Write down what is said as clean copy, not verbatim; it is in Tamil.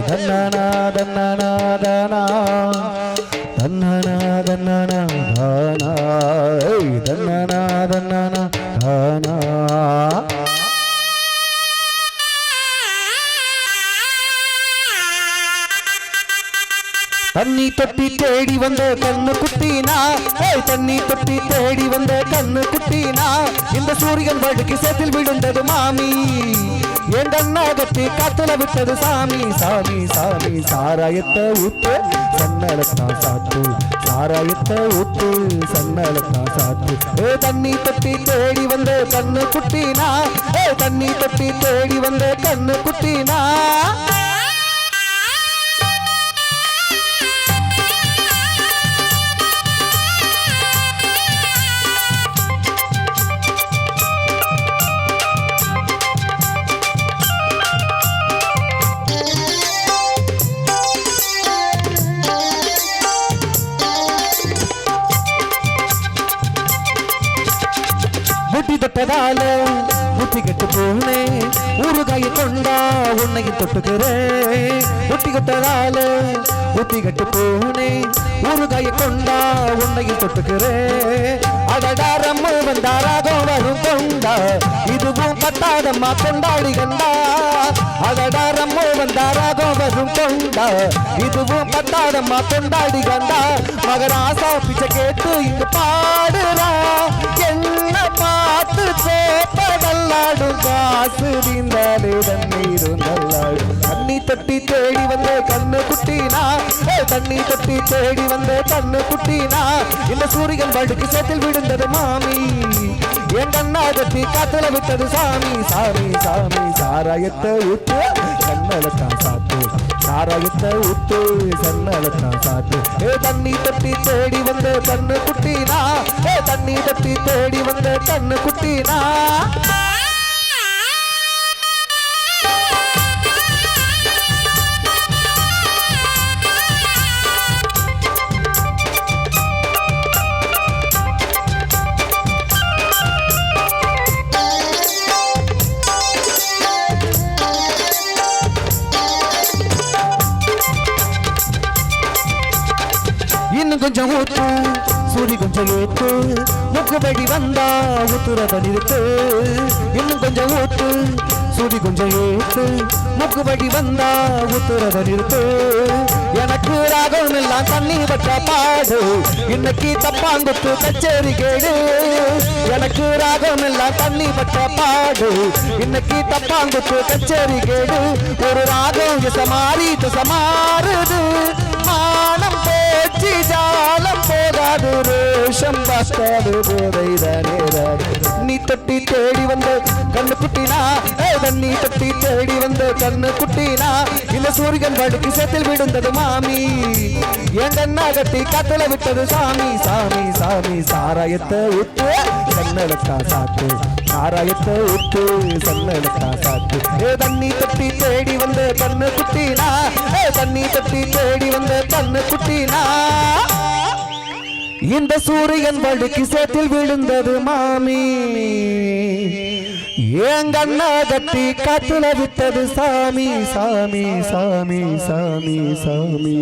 தன்னனா தன்னனா தானா தன்னனா தன்னனா தானா தன்னனா தன்னனா தானா. தண்ணி தொட்டி தேடி வந்த கண்ணு குட்டினா தண்ணி தொட்டி தேடி வந்த கண்ணு குட்டினா இந்த சூரியன் வழுக்கி சேத்தில் விழுந்தது மாமி என் கண்ணா கட்டி காத்துல விட்டது சாமி சாமி சாமி சாராயத்தை ஊத்து சன்னலத்தான் சாத்து சாராயத்தை ஊத்து சன்னலத்தான் சாத்து தண்ணி தொட்டி தேடி வந்த கண்ணு குட்டினா தண்ணி தொட்டி தேடி வந்த கண்ணு குட்டினா. முட்டி தொட்டதால முட்டி கெட்டு போனே ஊறுகாயை கொண்டா உன்னையும் தொட்டுக்கிறேன் முட்டி கட்டதால முட்டி கெட்டு போனே ஊறுகாயை கொண்டா உன்னையும் தொட்டுக்கிறேன் அடடா ரம்மு வந்தாராகம் வரும் கொண்டா இதுவும் பத்தாதம்மா கொண்டாடி கண்டா அடடா ரம்மு வந்தாராகம் வரும் கொண்டா இதுவும் பத்தாதம்மா கொண்டாடி கண்டா மகராசா பிச்சை கேட்டு இங்கு பாடுறா என்ன பார்த்து சேப்பதல்லாடும் காசு நீந்தாலே தண்ணீரும் நல்லாடும். தண்ணி தொட்டி தேடி வந்த கண்ணு குட்டினா தண்ணி தொட்டி தேடி வந்த கண்ணு குட்டினா இந்த சூரியன் வழுக்கு சேத்தில் விழுந்தது மாமி என் கண்ணா கட்டி காத்துல விட்டது சாமி சாமி சாமி சாராயத்தை ஊத்து கண்ணலத்தான் சாத்து சாராயத்தை ஊத்து சன்னலத்தான் சாத்து தண்ணி தொட்டி தேடி வந்த கண்ணு குட்டினா தண்ணி தொட்டி தேடி வந்த கண்ணு குட்டினா. இன்னும் கொஞ்சம் ஊத்து சூரி கொஞ்சம் ஏத்து முக்குபடி வந்தா ஊத்துறத நிறுத்து இன்னும் கொஞ்சம் ஊத்து சூரி கொஞ்சம் ஏத்து முக்குபடி வந்தா ஊத்துறத நிறுத்து எனக்கு ராகம் எல்லாம் தண்ணி வச்ச பாடு இன்னைக்கு தப்பாங்குத்து கச்சேரி கேடு எனக்கு ராகம் எல்லாம் தண்ணி வச்ச பாடு இன்னைக்கு தப்பாங்குத்து கச்சேரி கேடு ஒரு ராகம் எசமாரி தசமாறுது மானம் பேச்சு ஜாலம் போகாது ரோஷம் பார்க்காது போதைதானே நீ தொட்டி தேடி வந்த கண்ணு குட்டினா தண்ணி தொட்டி தேடி வந்த கண்ணு குட்டினா இந்த சூரியன் வழுக்கி சேத்தில் விழுந்தது மாமி என் கண்ணா கட்டி காத்துல விட்டது சாமி சாமி சாமி சாராயத்தை ஊத்து சன்னலத்தான் சாத்து சாராயத்தை ஊத்து சன்னலத்தான் சாத்து தண்ணி தொட்டி தேடி வந்த கண்ணு குட்டினா தண்ணி தொட்டி தேடி வந்த கண்ணு குட்டினா இந்த சூரியன் வழுக்கி சேத்தில் விழுந்தது மாமி என் கண்ணா கட்டி காத்துல விட்டது சாமி சாமி சாமி சாமி சாமி.